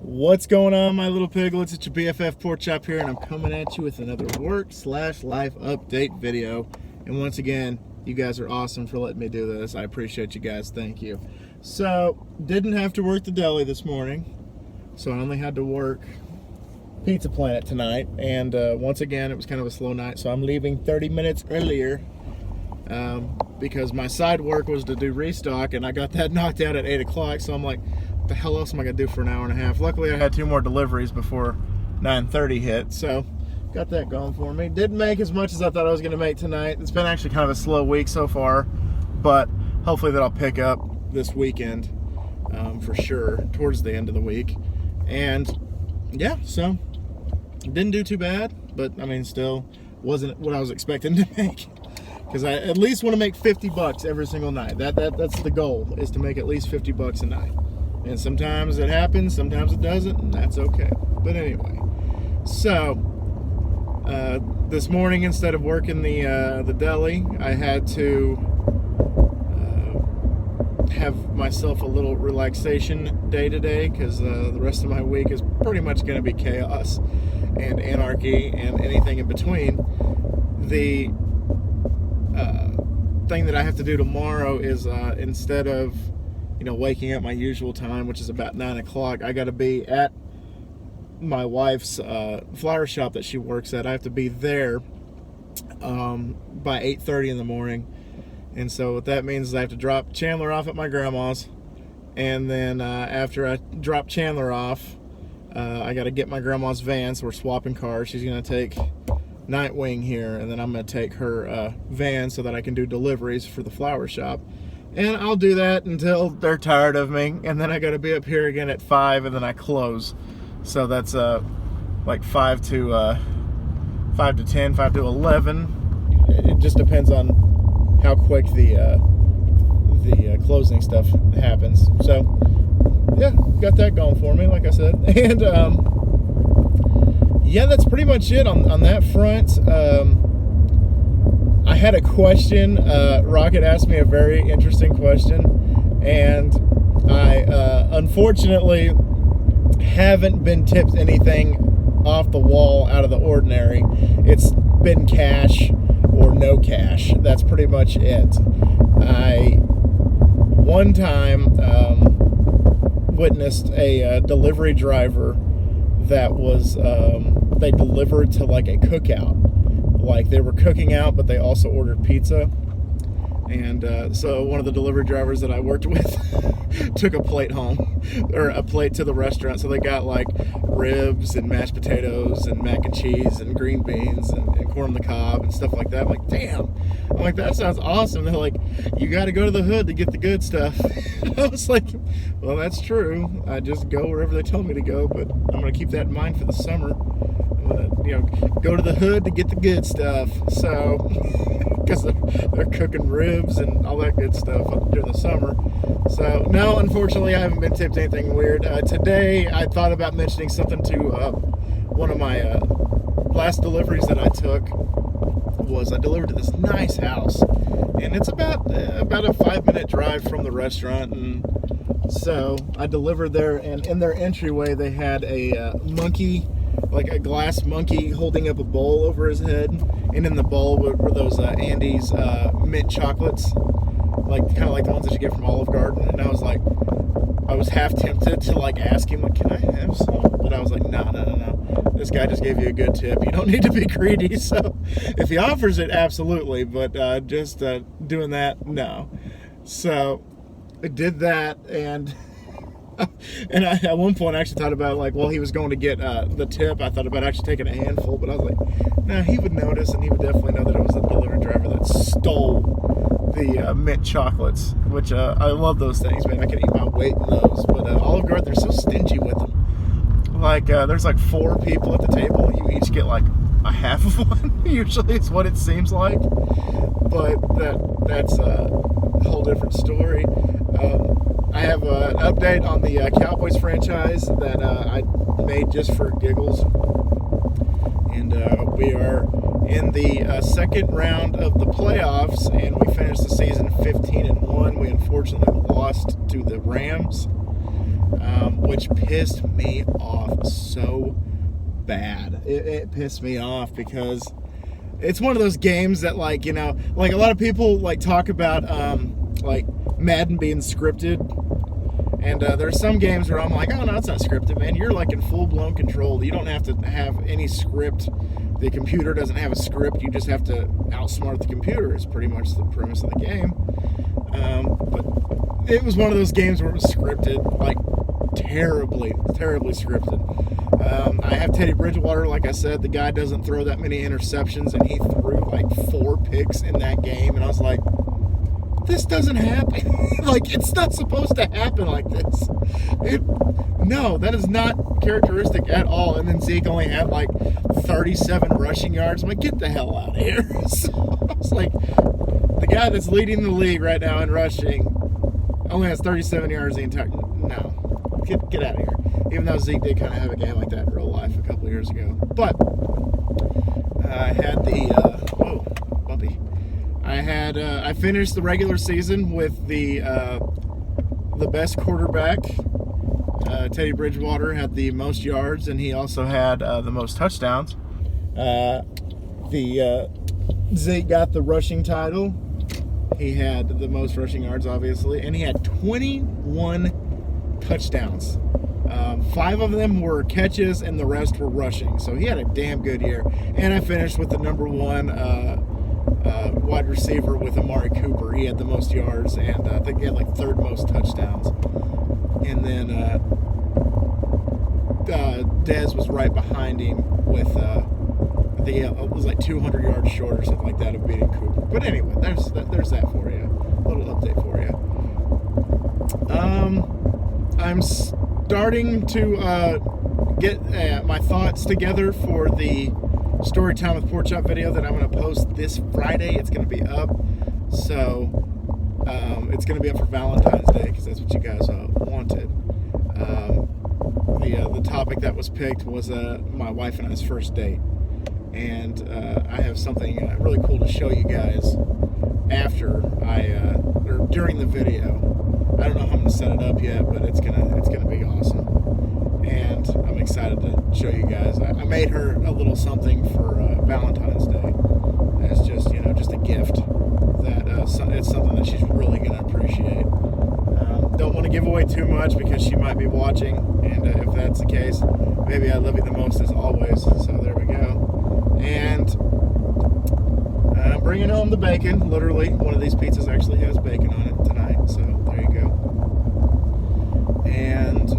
What's going on, my little piglets? It's your BFF Pork Chop here, and I'm coming at you with another work/life update video. And once again, you guys are awesome for letting me do this. I appreciate you guys. Thank you. So, didn't have to work the deli this morning, so I only had to work Pizza Planet tonight. And once again, it was kind of a slow night, so I'm leaving 30 minutes earlier because my side work was to do restock, and I got that knocked out at 8 o'clock. So I'm like, the hell else am I gonna do for an hour and a half? Luckily, I had 2 more deliveries before 9:30 hit, so got that going for me. Didn't make as much as I thought I was gonna make tonight. It's been actually kind of a slow week so far, but hopefully that'll pick up this weekend for sure towards the end of the week. And yeah, so didn't do too bad, but I mean, still wasn't what I was expecting to make, because I at least want to make 50 bucks every single night. That's the goal, is to make at least 50 bucks a night. And sometimes it happens, sometimes it doesn't, and that's okay. But anyway, so this morning, instead of working the deli, I had to have myself a little relaxation day today, because the rest of my week is pretty much going to be chaos and anarchy and anything in between. The thing that I have to do tomorrow is instead of waking up my usual time, which is about 9 o'clock, I got to be at my wife's flower shop that she works at. I have to be there by 8:30 in the morning. And so what that means is I have to drop Chandler off at my grandma's. And then after I drop Chandler off, I got to get my grandma's van, so we're swapping cars. She's going to take Nightwing here, and then I'm going to take her van so that I can do deliveries for the flower shop. And I'll do that until they're tired of me, and then I got to be up here again at 5, and then I close. So that's like 5 to 10, 5 to 11. It just depends on how quick the closing stuff happens. So yeah, got that going for me, like I said. And yeah, that's pretty much it on that front. I had a question. Rocket asked me a very interesting question, and I unfortunately haven't been tipped anything off the wall out of the ordinary. It's been cash or no cash. That's pretty much it. I one time witnessed a delivery driver that was they delivered to like a cookout. Like, they were cooking out, but they also ordered pizza. And so one of the delivery drivers that I worked with took a plate home, or a plate to the restaurant. So they got like ribs and mashed potatoes and mac and cheese and green beans and corn on the cob and stuff like that. I'm like, damn. I'm like, that sounds awesome. They're like, you got to go to the hood to get the good stuff. I was like, well, that's true. I just go wherever they tell me to go, but I'm going to keep that in mind for the summer. Go to the hood to get the good stuff. So, because they're cooking ribs and all that good stuff during the summer. So, no, unfortunately, I haven't been tipped anything weird. Today, I thought about mentioning something to one of my last deliveries that I took. Was I delivered to this nice house, and it's about a 5-minute drive from the restaurant. And so I delivered there, and in their entryway, they had a monkey, like a glass monkey, holding up a bowl over his head, and in the bowl were those Andes mint chocolates, kind of like the ones that you get from Olive Garden. And I was half tempted to like ask him, like, can I have some? But I was like, no. This guy just gave you a good tip. You don't need to be greedy. So if he offers it, absolutely. But just doing that, no. So I did that, and I, at one point, I actually thought about, like, while he was going to get the tip, I thought about actually taking a handful, but I was like, nah, he would notice, and he would definitely know that it was the delivery driver that stole the mint chocolates, which I love those things, man. I can eat my weight in those, but Olive Garden, they're so stingy with them. Like, there's like 4 people at the table. You each get like a half of one, usually is what it seems like. But that's a whole different story. I have an update on the Cowboys franchise that I made just for giggles. And we are in the second round of the playoffs, and we finished the season 15-1. We unfortunately lost to the Rams. which pissed me off so bad. It pissed me off because it's one of those games that, like, you know, like a lot of people like talk about like Madden being scripted, and there's some games where I'm like, oh no, it's not scripted, man. You're like in full-blown control. You don't have to have any script. The computer doesn't have a script. You just have to outsmart the computer. It's pretty much the premise of the game. But it was one of those games where it was scripted, like terribly scripted. I have Teddy Bridgewater, like I said. The guy doesn't throw that many interceptions, and he threw like 4 picks in that game, and I was like, this doesn't happen. Like, it's not supposed to happen like this. No, that is not characteristic at all. And then Zeke only had like 37 rushing yards. I'm like, get the hell out of here. So I was like, the guy that's leading the league right now in rushing only has 37 yards the entire... No. Get out of here. Even though Zeke did kind of have a game like that in real life a couple of years ago. But I had the... whoa, bumpy. I finished the regular season with the best quarterback. Teddy Bridgewater had the most yards, and he also had the most touchdowns. Zeke got the rushing title. He had the most rushing yards, obviously, and he had 21 touchdowns. 5 of them were catches, and the rest were rushing. So he had a damn good year. And I finished with the number 1 wide receiver with Amari Cooper. He had the most yards, and I think he had like 3rd most touchdowns. And then Dez was right behind him with, I think it was like 200 yards short or something like that of beating Cooper. But anyway, there's that for you. A little update for you. I'm starting to get my thoughts together for the Story Time with Pork Chop video that I'm going to post this Friday. It's going to be up. So it's going to be up for Valentine's Day because that's what you guys wanted. The topic that was picked was my wife and I's first date. And I have something really cool to show you guys after or during the video. I don't know how I'm going to set it up yet, but it's gonna be awesome. And I'm excited to show you guys. I made her a little something for Valentine's Day as just a gift that it's something that she's really going to appreciate. Don't want to give away too much because she might be watching, and if that's the case, maybe I love you the most as always. So there we go. And I'm bringing home the bacon. Literally, one of these pizzas actually has bacon on it tonight. So there you go. And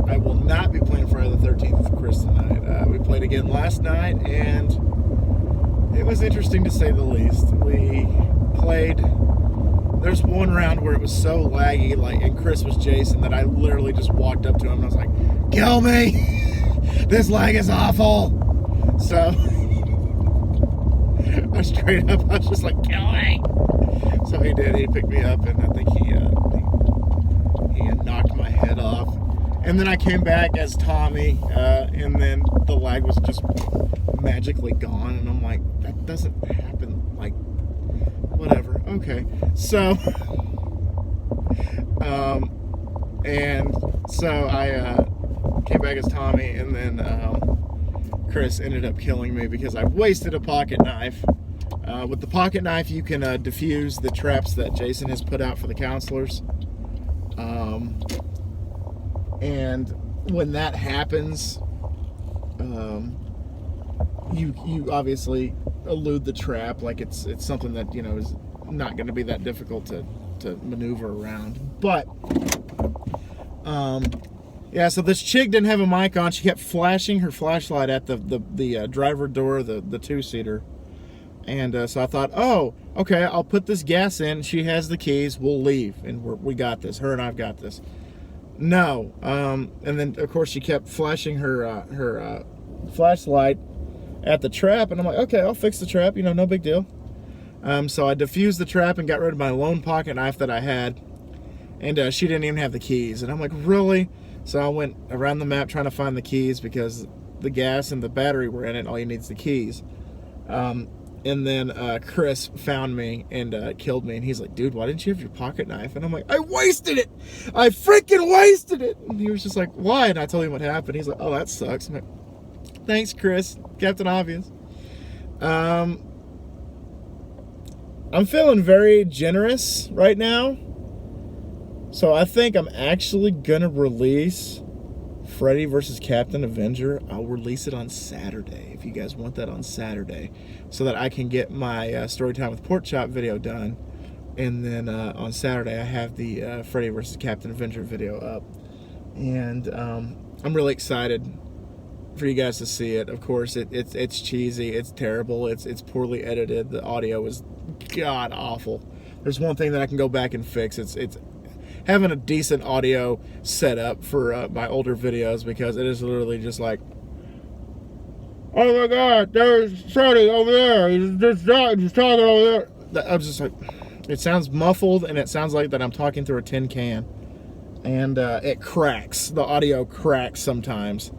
I will not be playing Friday the 13th with Chris tonight. We played again last night, and it was interesting to say the least. We played... There's one round where it was so laggy, and Chris was Jason, that I literally just walked up to him and I was like, kill me! This lag is awful! So, I straight up, I was just like, kill me! So he did. He picked me up, and I think he knocked my head off. And then I came back as Tommy, and then the lag was just magically gone, and I'm like, that doesn't happen, whatever. Okay. So, and so I came back as Tommy, and then Chris ended up killing me because I wasted a pocket knife. With the pocket knife, you can defuse the traps that Jason has put out for the counselors. And when that happens, you obviously elude the trap. It's something that is not going to be that difficult to maneuver around. But yeah, so this chick didn't have a mic on. She kept flashing her flashlight at the driver door, the 2-seater. And so I thought, oh, okay, I'll put this gas in. She has the keys. We'll leave, and we got this. Her and I've got this. No, and then of course she kept flashing her flashlight at the trap, and I'm like, okay, I'll fix the trap. No big deal. So I diffused the trap and got rid of my lone pocket knife that I had, and she didn't even have the keys. And I'm like, really? So I went around the map trying to find the keys because the gas and the battery were in it. All you need is the keys. And then Chris found me and killed me. And he's like, dude, why didn't you have your pocket knife? And I'm like, I wasted it. I freaking wasted it. And he was just like, why? And I told him what happened. He's like, oh, that sucks. I'm like, thanks, Chris. Captain Obvious. I'm feeling very generous right now. So I think I'm actually going to release Freddy vs. Captain Avenger. I'll release it on Saturday, if you guys want that on Saturday, so that I can get my Storytime with Pork Chop video done. And then on Saturday, I have the Freddy vs. Captain Avenger video up. And I'm really excited for you guys to see it. Of course, it's cheesy, it's terrible, it's poorly edited. The audio is god awful. There's one thing that I can go back and fix. It's having a decent audio setup for my older videos, because it is literally just like, oh my god, there's Freddy over there, he's talking over there. I was just like, it sounds muffled, and it sounds like that I'm talking through a tin can. And it cracks. The audio cracks sometimes.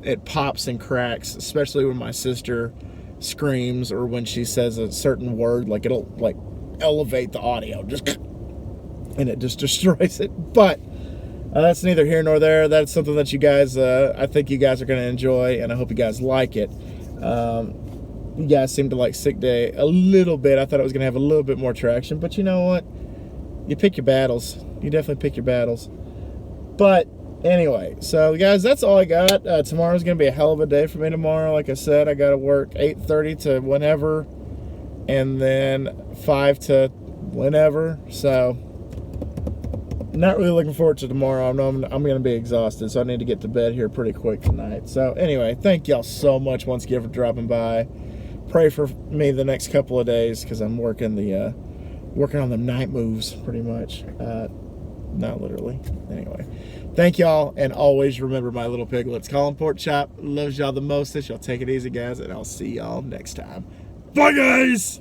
It pops and cracks, especially when my sister screams or when she says a certain word. Like, it'll like elevate the audio, just, and it just destroys it. But that's neither here nor there. That's something that you guys, I think you guys are going to enjoy, and I hope you guys like it. You guys seem to like Sick Day a little bit. I thought it was going to have a little bit more traction, but you know what? You pick your battles. You definitely pick your battles. But anyway, so guys, that's all I got. Tomorrow's going to be a hell of a day for me tomorrow. Like I said, I got to work 8:30 to whenever, and then 5 to whenever. So not really looking forward to tomorrow. I know I'm going to be exhausted, so I need to get to bed here pretty quick tonight. So anyway, thank y'all so much once again for dropping by. Pray for me the next couple of days, because I'm working on the night moves pretty much. Not literally. Anyway, thank y'all, and always remember, my little piglets, Colin Pork Chop loves y'all the mostest. Y'all take it easy, guys, and I'll see y'all next time. Bye, guys!